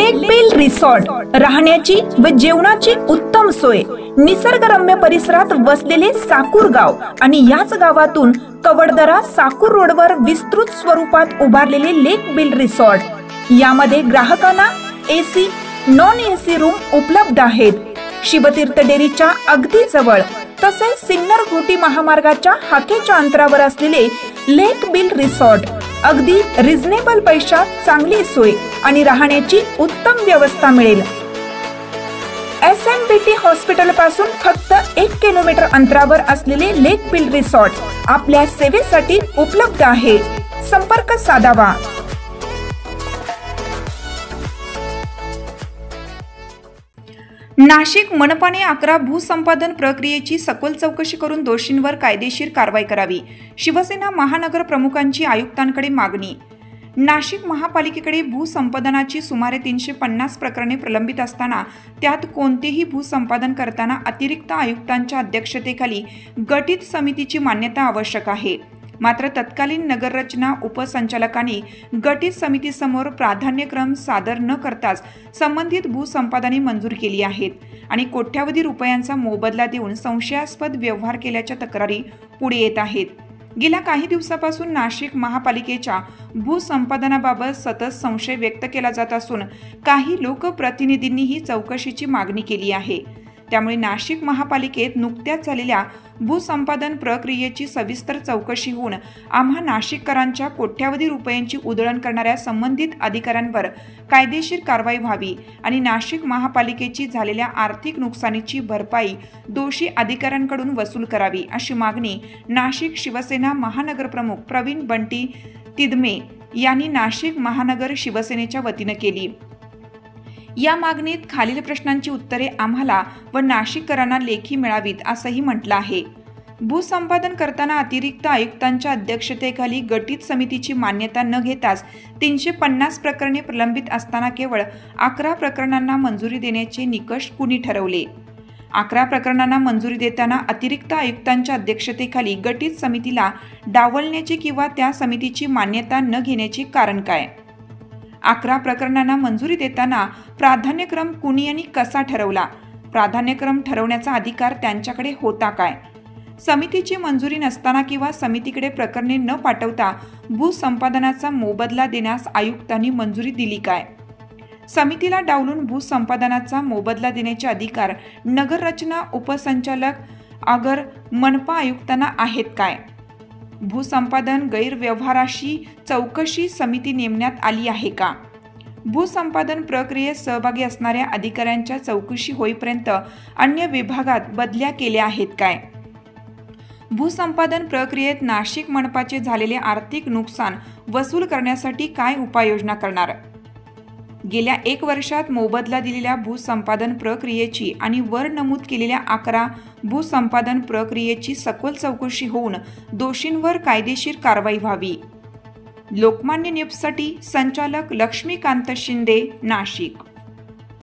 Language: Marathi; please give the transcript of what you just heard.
लेक बेल रिसॉर्ट, राहण्याची व जेवणाची उत्तम सोय, निसर्गरम्य परिसरात वसलेले साकूर गाव आणि याच गावातून कवडदरा साकूर रोडवर विस्तृत स्वरूपात उभारलेले लेक बेल रिसॉर्ट। यामध्ये ग्राहकांना एसी, नॉन एसी रूम उपलब्ध आहेत। शिवतीर्थ डेअरीच्या अगदी जवळ तसेच सिन्नर घोटी महामार्गाच्या हाकेच्या अंतरावर असलेले लेक बेल रिसॉर्ट अगदी रिझनेबल पैशात चांगली सोय आणि राहण्याची उत्तम व्यवस्था मिळेल। SMBT हॉस्पिटल पासून फक्त 1 किलोमीटर अंतरावर असलेले लेक बेल रिसॉर्ट आपल्या सेवेसाठी उपलब्ध आहे। संपर्क साधावा। नाशिक मनपाने 11 भूसंपादन प्रक्रियेची सखोल चौकशी करून दोषींवर कायदेशीर कारवाई करावी। शिवसेना महानगर प्रमुखांची आयुक्तांकडे मागणी। नाशिक महापालिकेकडे भूसंपादनाची सुमारे 350 प्रकरणे प्रलंबित असताना त्यात कोणतेही भूसंपादन करताना अतिरिक्त आयुक्तांच्या अध्यक्षतेखाली गठीत समितीची मान्यता आवश्यक आहे। मात्र तत्कालीन नगररचना उपसंचालकांनी गठीत समितीसमोर प्राधान्यक्रम सादर न करताच संबंधित भूसंपादने मंजूर केली आहेत आणि कोट्यावधी रुपयांचा मोबदला देऊन संशयास्पद व्यवहार केल्याच्या तक्रारी पुढे येत आहेत। गेल्या काही दिवसापासून नाशिक महापालिकेच्या भूसंपादनाबाबत सतत संशय व्यक्त केला जात असून काही लोकप्रतिनिधींनीही चौकशीची मागणी केली आहे। त्यामुळे नाशिक महापालिकेत नुकत्याच झालेल्या भूसंपादन प्रक्रियेची सविस्तर चौकशी होऊन आम्हा नाशिककरांच्या कोट्यावधी रुपयांची उधळण करणाऱ्या संबंधित अधिकाऱ्यांवर कायदेशीर कारवाई व्हावी आणि नाशिक महापालिकेची झालेल्या आर्थिक नुकसानीची भरपाई दोषी अधिकाऱ्यांकडून वसूल करावी, अशी मागणी नाशिक शिवसेना महानगरप्रमुख प्रवीण बंटी तिदमे यांनी नाशिक महानगर शिवसेनेच्या वतीने केली। या मागणीत खालील प्रश्नांची उत्तरे आम्हाला व नाशिककरांना लेखी मिळावीत असंही म्हटलं आहे। भूसंपादन करताना अतिरिक्त आयुक्तांच्या अध्यक्षतेखाली गठीत समितीची मान्यता न घेताच 350 प्रकरणे प्रलंबित असताना केवळ 11 प्रकरणांना मंजुरी देण्याचे निकष कुणी ठरवले? 11 प्रकरणांना मंजुरी देताना अतिरिक्त आयुक्तांच्या अध्यक्षतेखाली गठीत समितीला डावलण्याचे किंवा त्या समितीची मान्यता न घेण्याचे कारण काय? 11 प्रकरणांना मंजुरी देताना प्राधान्यक्रम कुणी आणि कसा ठरवला? प्राधान्यक्रम ठरवण्याचा अधिकार त्यांच्याकडे होता काय? समितीची मंजुरी नसताना किंवा समितीकडे प्रकरणे न पाठवता भूसंपादनाचा मोबदला देण्यास आयुक्तांनी मंजुरी दिली काय? समितीला डावलून भूसंपादनाचा मोबदला देण्याचे अधिकार नगररचना उपसंचालक आगर मनपा आयुक्तांना आहेत काय? भूसंपादन गैरव्यवहाराशी चौकशी समिती नेमण्यात आली आहे का? भूसंपादन प्रक्रियेत सहभागी असणाऱ्या अधिकाऱ्यांच्या चौकशी होईपर्यंत अन्य विभागात बदल्या केल्या आहेत काय? भूसंपादन प्रक्रियेत नाशिक मनपाचे झालेले आर्थिक नुकसान वसूल करण्यासाठी काय उपाययोजना करणार? गेल्या 1 वर्षात मोबदला दिलेल्या भूसंपादन प्रक्रियेची आणि वर नमूद केलेल्या 11 भूसंपादन प्रक्रियेची सखोल चौकशी होऊन दोषींवर कायदेशीर कारवाई व्हावी। लोकमान्य न्यूजसाठी संचालक लक्ष्मीकांत शिंदे, नाशिक।